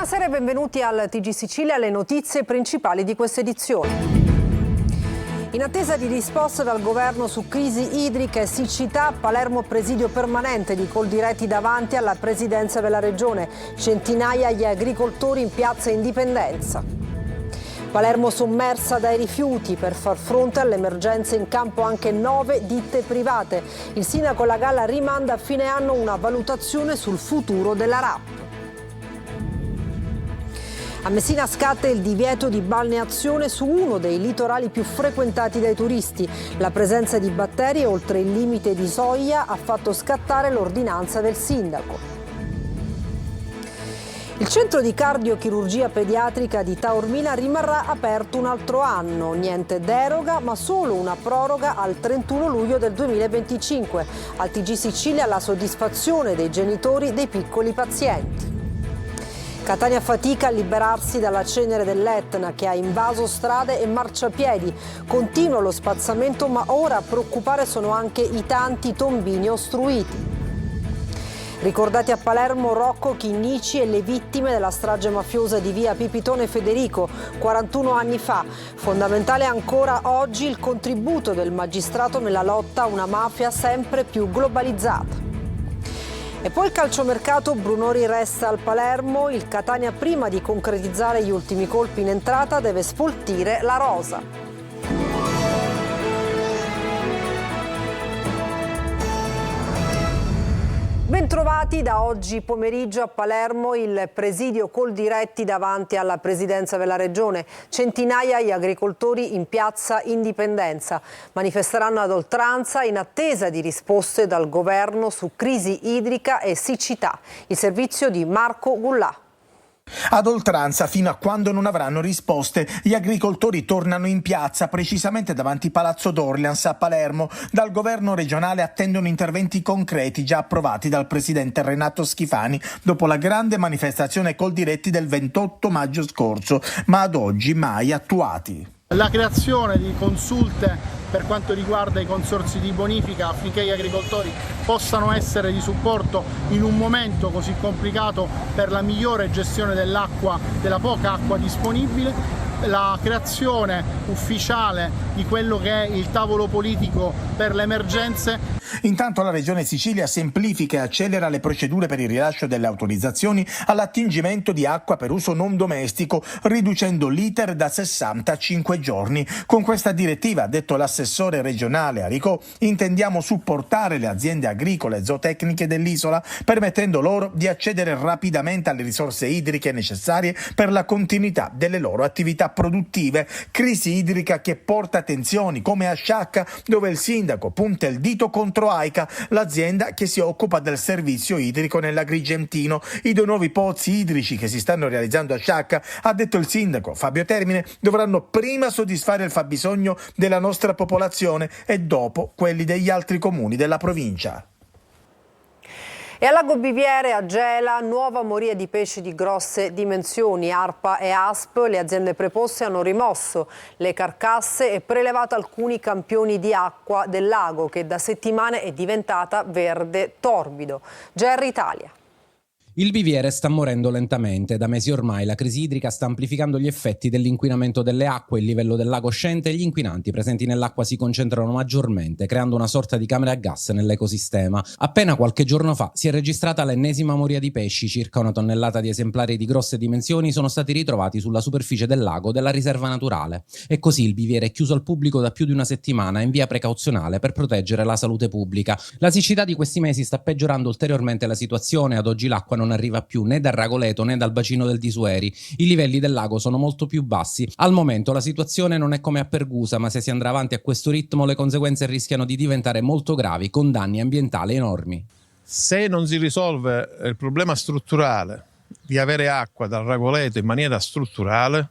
Buonasera e benvenuti al TG Sicilia, le notizie principali di questa edizione. In attesa di risposte dal governo su crisi idrica e siccità, Palermo presidio permanente di Coldiretti davanti alla presidenza della regione. Centinaia gli agricoltori in piazza Indipendenza. Palermo sommersa dai rifiuti, per far fronte alle emergenze in campo anche 9 ditte private. Il sindaco La Galla rimanda a fine anno una valutazione sul futuro della RAP. A Messina scatta il divieto di balneazione su uno dei litorali più frequentati dai turisti. La presenza di batteri oltre il limite di soglia ha fatto scattare l'ordinanza del sindaco. Il centro di cardiochirurgia pediatrica di Taormina rimarrà aperto un altro anno. Niente deroga, ma solo una proroga al 31 luglio del 2025. Al TG Sicilia la soddisfazione dei genitori dei piccoli pazienti. Catania fatica a liberarsi dalla cenere dell'Etna che ha invaso strade e marciapiedi. Continua lo spazzamento, ma ora a preoccupare sono anche i tanti tombini ostruiti. Ricordati a Palermo Rocco Chinnici e le vittime della strage mafiosa di via Pipitone Federico 41 anni fa. Fondamentale ancora oggi il contributo del magistrato nella lotta a una mafia sempre più globalizzata. E poi il calciomercato, Brunori resta al Palermo, il Catania prima di concretizzare gli ultimi colpi in entrata deve sfoltire la rosa. Bentrovati da oggi pomeriggio a Palermo il presidio Coldiretti davanti alla presidenza della regione. Centinaia gli agricoltori in piazza Indipendenza. Manifesteranno ad oltranza in attesa di risposte dal governo su crisi idrica e siccità. Il servizio di Marco Gullà. Ad oltranza fino a quando non avranno risposte, gli agricoltori tornano in piazza, precisamente davanti Palazzo d'Orleans a Palermo. Dal governo regionale attendono interventi concreti già approvati dal presidente Renato Schifani dopo la grande manifestazione Coldiretti del 28 maggio scorso, ma ad oggi mai attuati. La creazione di consulte per quanto riguarda i consorzi di bonifica affinché gli agricoltori possano essere di supporto in un momento così complicato per la migliore gestione dell'acqua, della poca acqua disponibile, la creazione ufficiale di quello che è il tavolo politico per le emergenze. Intanto la Regione Sicilia semplifica e accelera le procedure per il rilascio delle autorizzazioni all'attingimento di acqua per uso non domestico, riducendo l'iter da 60 a 5 giorni. Con questa direttiva, ha detto l'assessore regionale Aricò, intendiamo supportare le aziende agricole e zootecniche dell'isola, permettendo loro di accedere rapidamente alle risorse idriche necessarie per la continuità delle loro attività produttive. Crisi idrica che porta tensioni come a Sciacca, dove il sindaco punta il dito contro AICA, l'azienda che si occupa del servizio idrico nell'Agrigentino. I 2 nuovi pozzi idrici che si stanno realizzando a Sciacca, ha detto il sindaco Fabio Termine, dovranno prima soddisfare il fabbisogno della nostra popolazione e dopo quelli degli altri comuni della provincia. E al Lago Biviere a Gela, nuova moria di pesci di grosse dimensioni. ARPA e ASP, le aziende preposte, hanno rimosso le carcasse e prelevato alcuni campioni di acqua del lago che da settimane è diventata verde torbido. GR Italia. Il Biviere sta morendo lentamente. Da mesi ormai la crisi idrica sta amplificando gli effetti dell'inquinamento delle acque, il livello del lago scende e gli inquinanti presenti nell'acqua si concentrano maggiormente, creando una sorta di camera a gas nell'ecosistema. Appena qualche giorno fa si è registrata l'ennesima moria di pesci, circa 1 tonnellata di esemplari di grosse dimensioni sono stati ritrovati sulla superficie del lago della riserva naturale. E così il Biviere è chiuso al pubblico da più di una settimana in via precauzionale per proteggere la salute pubblica. La siccità di questi mesi sta peggiorando ulteriormente la situazione, ad oggi l'acqua non arriva più né dal Ragoleto né dal bacino del Disueri. I livelli del lago sono molto più bassi. Al momento la situazione non è come a Pergusa, ma se si andrà avanti a questo ritmo le conseguenze rischiano di diventare molto gravi, con danni ambientali enormi. Se non si risolve il problema strutturale di avere acqua dal Ragoleto in maniera strutturale,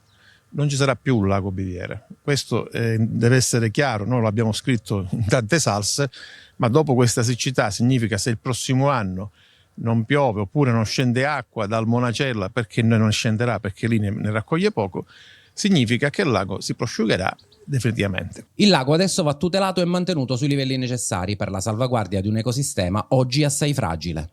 non ci sarà più un lago Biviere. Questo deve essere chiaro, noi l'abbiamo scritto in tante salse, ma dopo questa siccità significa, se il prossimo anno non piove oppure non scende acqua dal Monacella, perché non scenderà perché lì ne raccoglie poco, significa che il lago si prosciugherà definitivamente. Il lago adesso va tutelato e mantenuto sui livelli necessari per la salvaguardia di un ecosistema oggi assai fragile.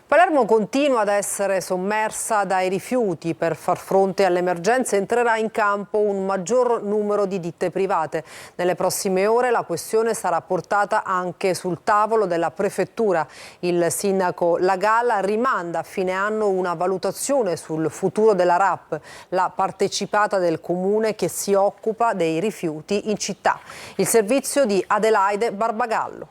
Palermo continua ad essere sommersa dai rifiuti. Per far fronte all'emergenza entrerà in campo un maggior numero di ditte private. Nelle prossime ore la questione sarà portata anche sul tavolo della prefettura. Il sindaco Lagalla rimanda a fine anno una valutazione sul futuro della RAP, la partecipata del comune che si occupa dei rifiuti in città. Il servizio di Adelaide Barbagallo.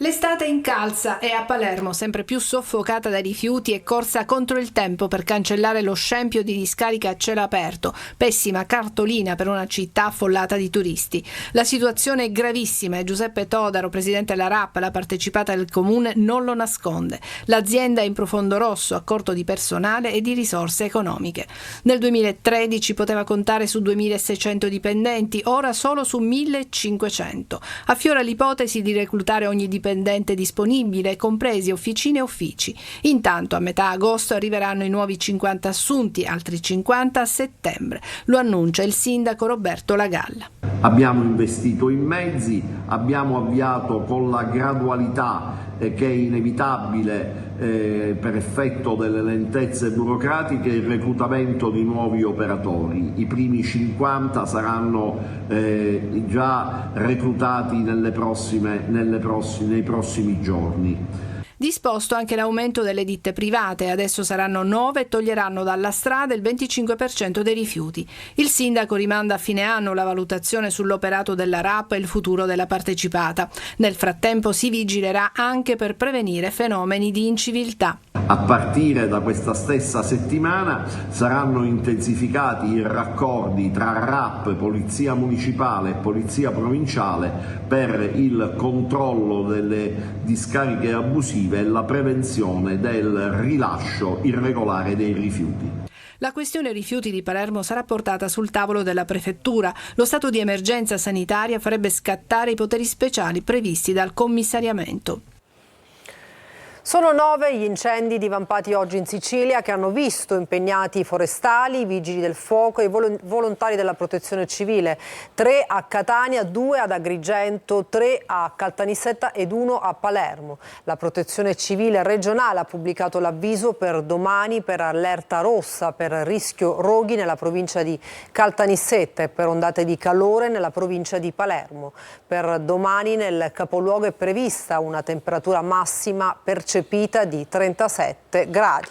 L'estate incalza e a Palermo, sempre più soffocata dai rifiuti, è corsa contro il tempo per cancellare lo scempio di discarica a cielo aperto. Pessima cartolina per una città affollata di turisti. La situazione è gravissima e Giuseppe Todaro, presidente della RAP, la partecipata del comune, non lo nasconde. L'azienda è in profondo rosso, a corto di personale e di risorse economiche. Nel 2013 poteva contare su 2.600 dipendenti, ora solo su 1.500. Affiora l'ipotesi di reclutare ogni dipendente disponibile, compresi officine e uffici. Intanto a metà agosto arriveranno i nuovi 50 assunti, altri 50 a settembre. Lo annuncia il sindaco Roberto Lagalla. Abbiamo investito in mezzi, abbiamo avviato con la gradualità che è inevitabile per effetto delle lentezze burocratiche il reclutamento di nuovi operatori. I primi 50 saranno già reclutati nei prossimi giorni. Disposto anche l'aumento delle ditte private, adesso saranno 9 e toglieranno dalla strada il 25% dei rifiuti. Il sindaco rimanda a fine anno la valutazione sull'operato della RAP e il futuro della partecipata. Nel frattempo si vigilerà anche per prevenire fenomeni di inciviltà. A partire da questa stessa settimana saranno intensificati i raccordi tra RAP, Polizia Municipale e Polizia Provinciale per il controllo delle discariche abusive e la prevenzione del rilascio irregolare dei rifiuti. La questione rifiuti di Palermo sarà portata sul tavolo della prefettura. Lo stato di emergenza sanitaria farebbe scattare i poteri speciali previsti dal commissariamento. Sono 9 gli incendi divampati oggi in Sicilia che hanno visto impegnati i forestali, i vigili del fuoco e i volontari della protezione civile. 3 a Catania, 2 ad Agrigento, 3 a Caltanissetta ed 1 a Palermo. La protezione civile regionale ha pubblicato l'avviso per domani per allerta rossa per rischio roghi nella provincia di Caltanissetta e per ondate di calore nella provincia di Palermo. Per domani nel capoluogo è prevista una temperatura massima percepita di 37 gradi.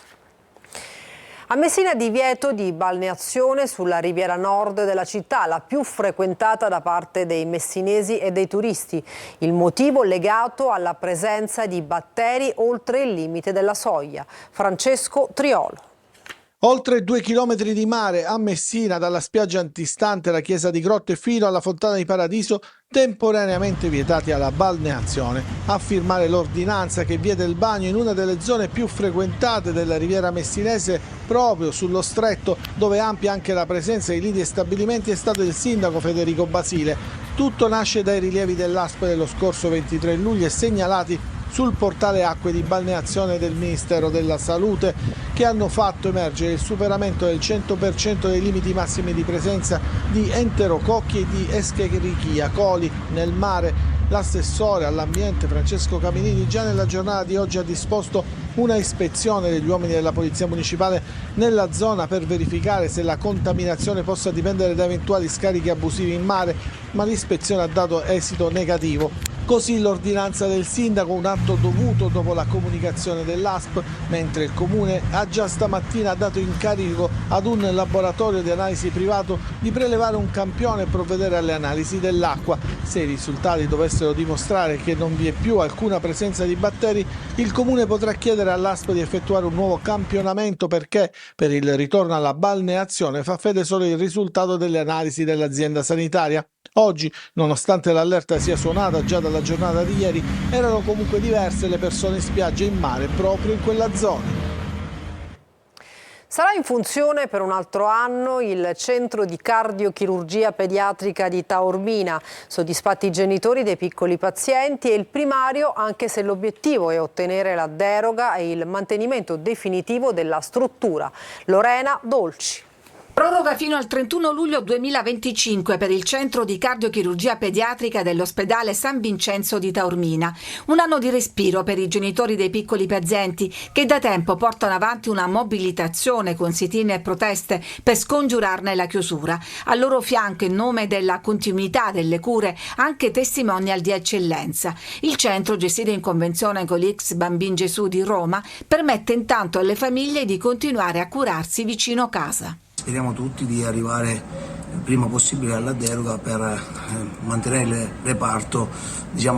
A Messina divieto di balneazione sulla riviera nord della città, la più frequentata da parte dei messinesi e dei turisti. Il motivo legato alla presenza di batteri oltre il limite della soglia. Francesco Triolo. Oltre 2 chilometri di mare a Messina, dalla spiaggia antistante la chiesa di Grotte fino alla fontana di Paradiso, temporaneamente vietati alla balneazione. A firmare l'ordinanza che vieta il bagno in una delle zone più frequentate della riviera messinese, proprio sullo stretto, dove è ampia anche la presenza di lidi e stabilimenti, è stato il sindaco Federico Basile. Tutto nasce dai rilievi dell'ASP dello scorso 23 luglio e segnalati sul portale acque di balneazione del Ministero della Salute, che hanno fatto emergere il superamento del 100% dei limiti massimi di presenza di enterococchi e di Escherichia coli nel mare. L'assessore all'ambiente Francesco Caminini già nella giornata di oggi ha disposto una ispezione degli uomini della Polizia Municipale nella zona per verificare se la contaminazione possa dipendere da eventuali scarichi abusivi in mare, ma l'ispezione ha dato esito negativo. Così l'ordinanza del sindaco, un atto dovuto dopo la comunicazione dell'ASP, mentre il comune ha già stamattina dato incarico ad un laboratorio di analisi privato di prelevare un campione e provvedere alle analisi dell'acqua. Se i risultati dovessero dimostrare che non vi è più alcuna presenza di batteri, il comune potrà chiedere all'ASP di effettuare un nuovo campionamento, perché per il ritorno alla balneazione fa fede solo il risultato delle analisi dell'azienda sanitaria. Oggi, nonostante l'allerta sia suonata già dalla giornata di ieri, erano comunque diverse le persone in spiaggia e in mare proprio in quella zona. Sarà in funzione per un altro anno il centro di cardiochirurgia pediatrica di Taormina. Soddisfatti i genitori dei piccoli pazienti e il primario, anche se l'obiettivo è ottenere la deroga e il mantenimento definitivo della struttura. Lorena Dolci. Proroga fino al 31 luglio 2025 per il centro di cardiochirurgia pediatrica dell'ospedale San Vincenzo di Taormina. Un anno di respiro per i genitori dei piccoli pazienti che da tempo portano avanti una mobilitazione con sit-in e proteste per scongiurarne la chiusura. Al loro fianco, in nome della continuità delle cure, anche testimonial di eccellenza. Il centro, gestito in convenzione con l'X Bambin Gesù di Roma, permette intanto alle famiglie di continuare a curarsi vicino casa. Speriamo tutti di arrivare il prima possibile alla deroga per mantenere il reparto,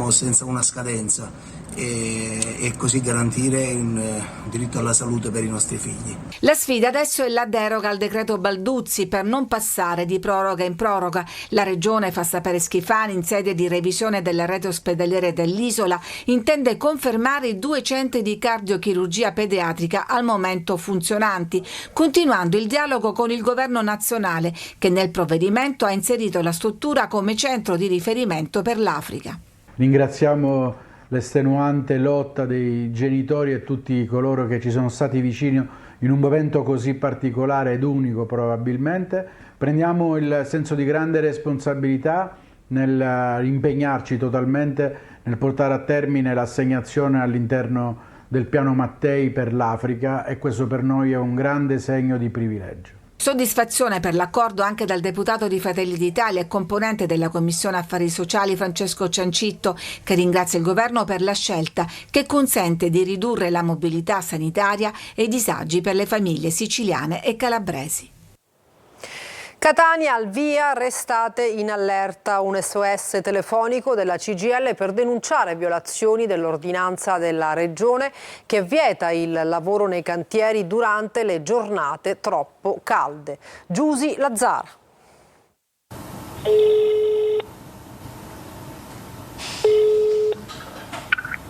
senza una scadenza e così garantire il diritto alla salute per i nostri figli. La sfida adesso è la deroga al decreto Balduzzi per non passare di proroga in proroga. La Regione, fa sapere Schifani, in sede di revisione della rete ospedaliera dell'isola, intende confermare i 2 centri di cardiochirurgia pediatrica al momento funzionanti, continuando il dialogo con il governo nazionale, che nel provvedimento ha inserito la struttura come centro di riferimento per l'Africa. Ringraziamo l'estenuante lotta dei genitori e tutti coloro che ci sono stati vicini in un momento così particolare ed unico probabilmente. Prendiamo il senso di grande responsabilità nel impegnarci totalmente nel portare a termine l'assegnazione all'interno del piano Mattei per l'Africa, e questo per noi è un grande segno di privilegio. Soddisfazione per l'accordo anche dal deputato di Fratelli d'Italia e componente della Commissione Affari Sociali Francesco Ciancitto, che ringrazia il governo per la scelta che consente di ridurre la mobilità sanitaria e i disagi per le famiglie siciliane e calabresi. Catania al via, restate in allerta, un SOS telefonico della CGIL per denunciare violazioni dell'ordinanza della Regione che vieta il lavoro nei cantieri durante le giornate troppo calde. Giusi Lazzara.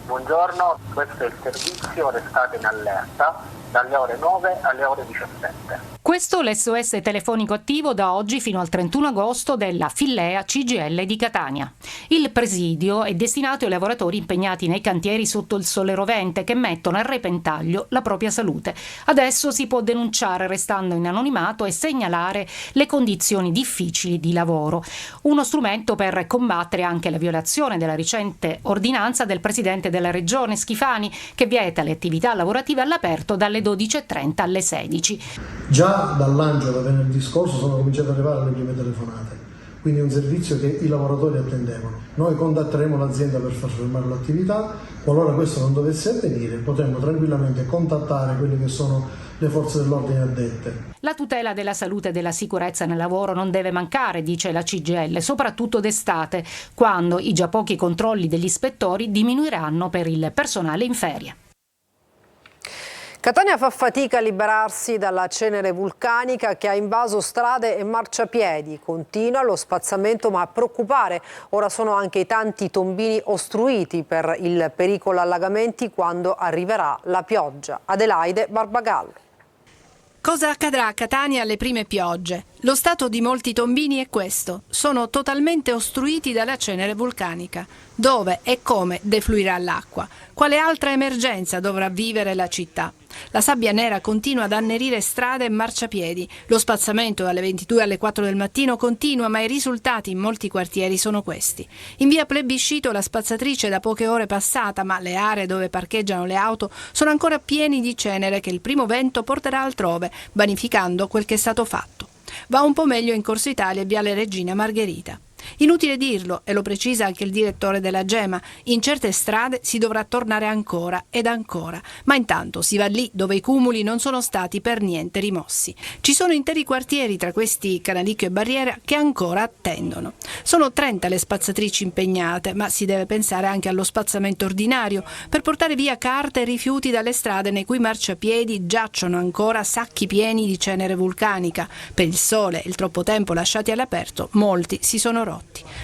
Buongiorno, questo è il servizio, restate in allerta dalle ore 9 alle ore 17. Questo è l'SOS telefonico attivo da oggi fino al 31 agosto della Fillea CGIL di Catania. Il presidio è destinato ai lavoratori impegnati nei cantieri sotto il sole rovente che mettono a repentaglio la propria salute. Adesso si può denunciare restando in anonimato e segnalare le condizioni difficili di lavoro. Uno strumento per combattere anche la violazione della recente ordinanza del Presidente della Regione Schifani, che vieta le attività lavorative all'aperto dalle 12.30 alle 16. Già dall'Angelo venerdì scorso sono cominciate ad arrivare le prime telefonate, quindi è un servizio che i lavoratori attendevano. Noi contatteremo l'azienda per far fermare l'attività, qualora questo non dovesse avvenire potremo tranquillamente contattare quelle che sono le forze dell'ordine addette. La tutela della salute e della sicurezza nel lavoro non deve mancare, dice la CGIL, soprattutto d'estate, quando i già pochi controlli degli ispettori diminuiranno per il personale in ferie. Catania fa fatica a liberarsi dalla cenere vulcanica che ha invaso strade e marciapiedi. Continua lo spazzamento, ma a preoccupare ora sono anche i tanti tombini ostruiti per il pericolo allagamenti quando arriverà la pioggia. Adelaide Barbagallo. Cosa accadrà a Catania alle prime piogge? Lo stato di molti tombini è questo: sono totalmente ostruiti dalla cenere vulcanica. Dove e come defluirà l'acqua? Quale altra emergenza dovrà vivere la città? La sabbia nera continua ad annerire strade e marciapiedi. Lo spazzamento dalle 22 alle 4 del mattino continua, ma i risultati in molti quartieri sono questi. In via Plebiscito la spazzatrice è da poche ore passata, ma le aree dove parcheggiano le auto sono ancora pieni di cenere che il primo vento porterà altrove, vanificando quel che è stato fatto. Va un po' meglio in Corso Italia e viale Regina Margherita. Inutile dirlo, e lo precisa anche il direttore della Gema, in certe strade si dovrà tornare ancora ed ancora, ma intanto si va lì dove i cumuli non sono stati per niente rimossi. Ci sono interi quartieri, tra questi Canalicchio e Barriera, che ancora attendono. Sono 30 le spazzatrici impegnate, ma si deve pensare anche allo spazzamento ordinario per portare via carte e rifiuti dalle strade nei cui marciapiedi giacciono ancora sacchi pieni di cenere vulcanica. Per il sole e il troppo tempo lasciati all'aperto, molti si sono rotti.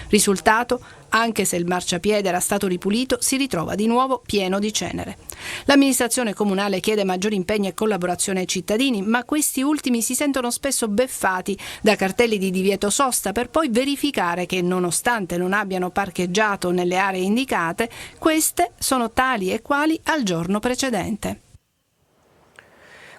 Risultato, anche se il marciapiede era stato ripulito, si ritrova di nuovo pieno di cenere. L'amministrazione comunale chiede maggiori impegni e collaborazione ai cittadini, ma questi ultimi si sentono spesso beffati da cartelli di divieto sosta per poi verificare che, nonostante non abbiano parcheggiato nelle aree indicate, queste sono tali e quali al giorno precedente.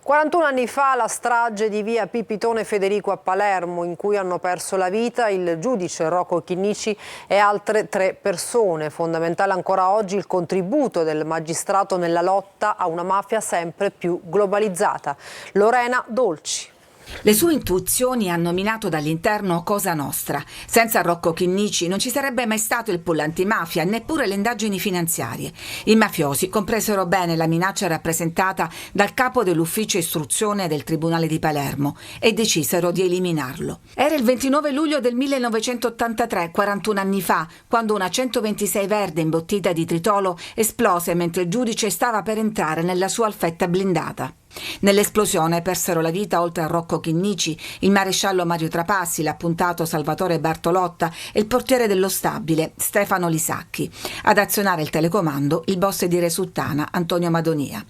41 anni fa la strage di via Pipitone Federico a Palermo, in cui hanno perso la vita il giudice Rocco Chinnici e altre 3 persone. Fondamentale ancora oggi il contributo del magistrato nella lotta a una mafia sempre più globalizzata. Lorena Dolci. Le sue intuizioni hanno minato dall'interno Cosa Nostra. Senza Rocco Chinnici non ci sarebbe mai stato il pool antimafia, neppure le indagini finanziarie. I mafiosi compresero bene la minaccia rappresentata dal capo dell'ufficio istruzione del Tribunale di Palermo e decisero di eliminarlo. Era il 29 luglio del 1983, 41 anni fa, quando una 126 verde imbottita di tritolo esplose mentre il giudice stava per entrare nella sua alfetta blindata. Nell'esplosione persero la vita, oltre a Rocco Chinnici, il maresciallo Mario Trapassi, l'appuntato Salvatore Bartolotta e il portiere dello stabile Stefano Lisacchi. Ad azionare il telecomando il boss di Resuttana Antonio Madonia.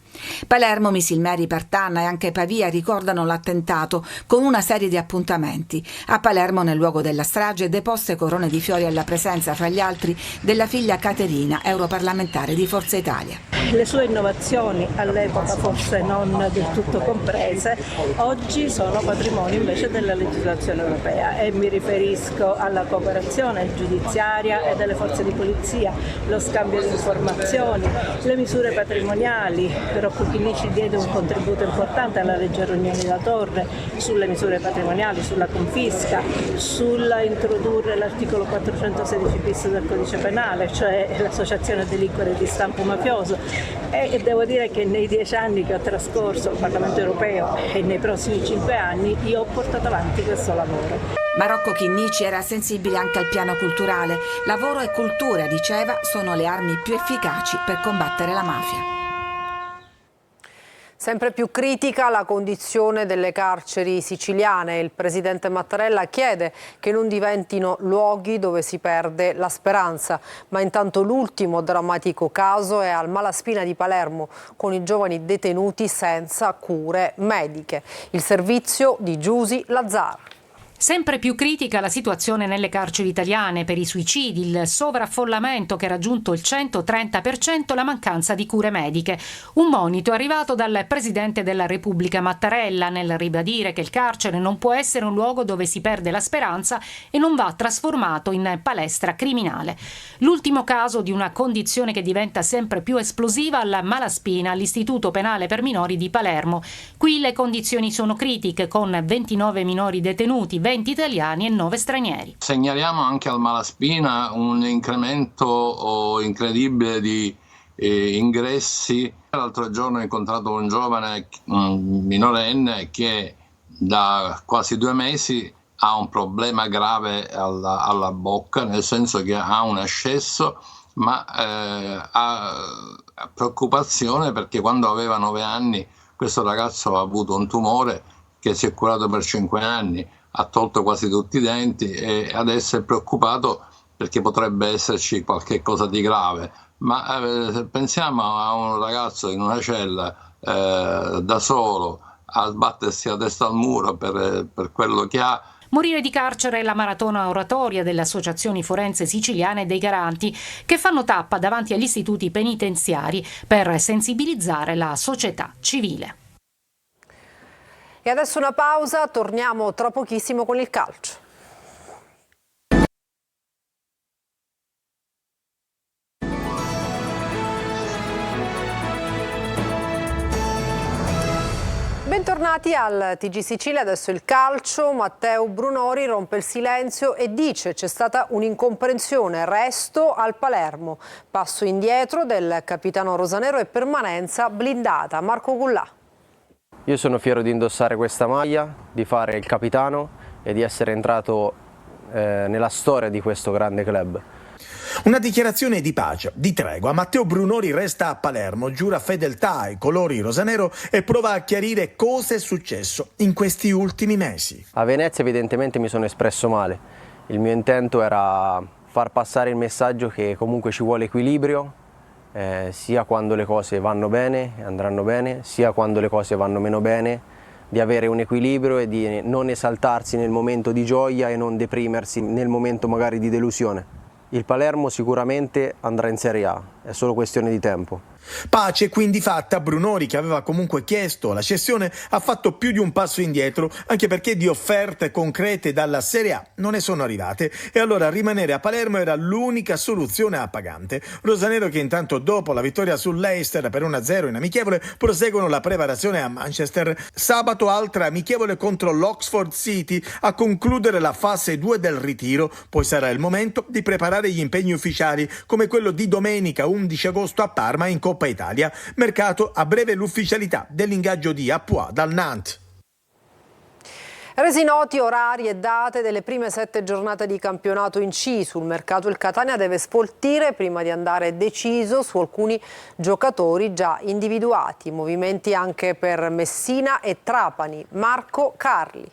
Palermo, Misilmeri, Partanna e anche Pavia ricordano l'attentato con una serie di appuntamenti. A Palermo, nel luogo della strage, deposte corone di fiori alla presenza, fra gli altri, della figlia Caterina, europarlamentare di Forza Italia. Le sue innovazioni, all'epoca forse non del tutto comprese, oggi sono patrimonio invece della legislazione europea, e mi riferisco alla cooperazione giudiziaria e delle forze di polizia, lo scambio di informazioni, le misure patrimoniali. Rocco Chinnici diede un contributo importante alla legge Rognoni da Torre sulle misure patrimoniali, sulla confisca, sulla introdurre l'articolo 416 bis del codice penale, cioè l'associazione a delinquere di stampo mafioso, e devo dire che nei 10 anni che ho trascorso al Parlamento europeo e nei prossimi 5 anni io ho portato avanti questo lavoro. Ma Rocco Chinnici era sensibile anche al piano culturale. Lavoro e cultura, diceva, sono le armi più efficaci per combattere la mafia. Sempre più critica la condizione delle carceri siciliane. Il presidente Mattarella chiede che non diventino luoghi dove si perde la speranza. Ma intanto l'ultimo drammatico caso è al Malaspina di Palermo, con i giovani detenuti senza cure mediche. Il servizio di Giusi Lazzaro. Sempre più critica la situazione nelle carceri italiane per i suicidi, il sovraffollamento che ha raggiunto il 130%, la mancanza di cure mediche. Un monito arrivato dal Presidente della Repubblica Mattarella nel ribadire che il carcere non può essere un luogo dove si perde la speranza e non va trasformato in palestra criminale. L'ultimo caso di una condizione che diventa sempre più esplosiva al Malaspina, all'Istituto Penale per Minori di Palermo. Qui le condizioni sono critiche, con 29 minori detenuti, 20 italiani e 9 stranieri. Segnaliamo anche al Malaspina un incremento incredibile di ingressi. L'altro giorno ho incontrato un giovane minorenne che da quasi 2 mesi ha un problema grave alla bocca, nel senso che ha un ascesso, ma ha preoccupazione perché quando aveva 9 anni questo ragazzo ha avuto un tumore che si è curato per 5 anni. Ha tolto quasi tutti i denti e adesso è preoccupato perché potrebbe esserci qualche cosa di grave. Ma pensiamo a un ragazzo in una cella da solo a sbattersi la testa al muro per quello che ha. Morire di carcere è la maratona oratoria delle associazioni forense siciliane e dei garanti, che fanno tappa davanti agli istituti penitenziari per sensibilizzare la società civile. E adesso una pausa, torniamo tra pochissimo con il calcio. Bentornati al TG Sicilia, adesso il calcio. Matteo Brunori rompe il silenzio e dice c'è stata un'incomprensione, resto al Palermo, passo indietro del capitano rosanero e permanenza blindata. Marco Gullà. Io sono fiero di indossare questa maglia, di fare il capitano e di essere entrato nella storia di questo grande club. Una dichiarazione di pace, di tregua. Matteo Brunori resta a Palermo, giura fedeltà ai colori rosanero e prova a chiarire cosa è successo in questi ultimi mesi. A Venezia evidentemente mi sono espresso male. Il mio intento era far passare il messaggio che comunque ci vuole equilibrio, sia quando le cose vanno bene e andranno bene, sia quando le cose vanno meno bene, di avere un equilibrio e di non esaltarsi nel momento di gioia e non deprimersi nel momento magari di delusione. Il Palermo sicuramente andrà in Serie A, è solo questione di tempo. Pace quindi fatta. Brunori, che aveva comunque chiesto la cessione, ha fatto più di un passo indietro, anche perché di offerte concrete dalla Serie A non ne sono arrivate, e allora rimanere a Palermo era l'unica soluzione appagante. Rosanero, che intanto dopo la vittoria sull'Leicester per 1-0 in amichevole proseguono la preparazione a Manchester. Sabato altra amichevole contro l'Oxford City a concludere la fase 2 del ritiro, poi sarà il momento di preparare gli impegni ufficiali, come quello di domenica 11 agosto a Parma in Coppa Italia. Mercato a breve l'ufficialità dell'ingaggio di Apois dal Nantes. Resi noti orari e date delle prime 7 giornate di campionato in C. Sul mercato il Catania deve sfoltire prima di andare deciso su alcuni giocatori già individuati. Movimenti anche per Messina e Trapani. Marco Carli.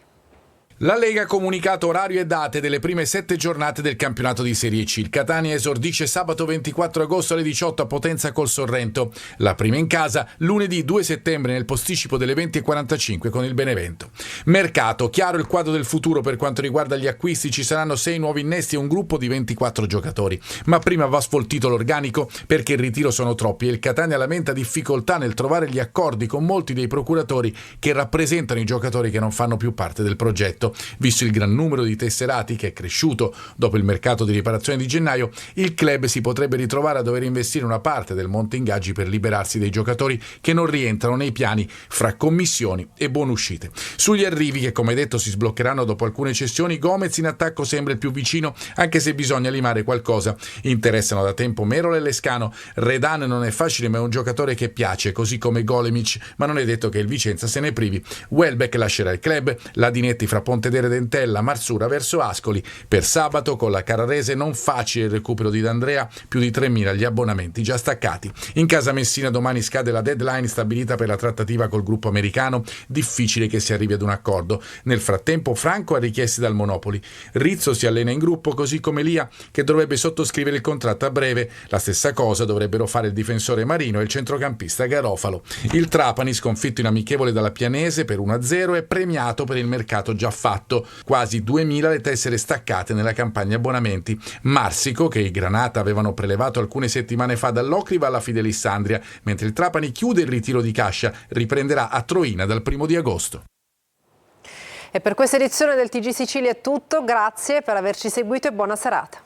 La Lega ha comunicato orario e date delle prime 7 giornate del campionato di Serie C. Il Catania esordisce sabato 24 agosto alle 18 a Potenza col Sorrento. La prima in casa lunedì 2 settembre nel posticipo delle 20:45 con il Benevento. Mercato, chiaro il quadro del futuro per quanto riguarda gli acquisti, ci saranno 6 nuovi innesti e un gruppo di 24 giocatori. Ma prima va sfoltito l'organico perché il ritiro sono troppi e il Catania lamenta difficoltà nel trovare gli accordi con molti dei procuratori che rappresentano i giocatori che non fanno più parte del progetto. Visto il gran numero di tesserati che è cresciuto dopo il mercato di riparazione di gennaio, il club si potrebbe ritrovare a dover investire una parte del monte ingaggi per liberarsi dei giocatori che non rientrano nei piani fra commissioni e buonuscite. Sugli arrivi, che come detto si sbloccheranno dopo alcune cessioni, Gomez in attacco sembra il più vicino, anche se bisogna limare qualcosa. Interessano da tempo Merole e Lescano. Redan non è facile, ma è un giocatore che piace, così come Golemic, ma non è detto che il Vicenza se ne privi. Welbeck lascerà il club, Ladinetti fra Pontedere Dentella, Marsura verso Ascoli. Per sabato con la Carrarese non facile il recupero di D'Andrea, più di 3.000 gli abbonamenti già staccati. In casa Messina domani scade la deadline stabilita per la trattativa col gruppo americano, difficile che si arrivi ad un accordo. Nel frattempo Franco ha richieste dal Monopoli. Rizzo si allena in gruppo, così come Lia, che dovrebbe sottoscrivere il contratto a breve. La stessa cosa dovrebbero fare il difensore Marino e il centrocampista Garofalo. Il Trapani, sconfitto in amichevole dalla Pianese per 1-0, è premiato per il mercato già fatto. Quasi 2.000 le tessere staccate nella campagna abbonamenti. Marsico, che i Granata avevano prelevato alcune settimane fa dall'Ocriva alla Fidelissandria, mentre il Trapani chiude il ritiro di Cascia, riprenderà a Troina dal 1 agosto. E per questa edizione del TG Sicilia è tutto, grazie per averci seguito e buona serata.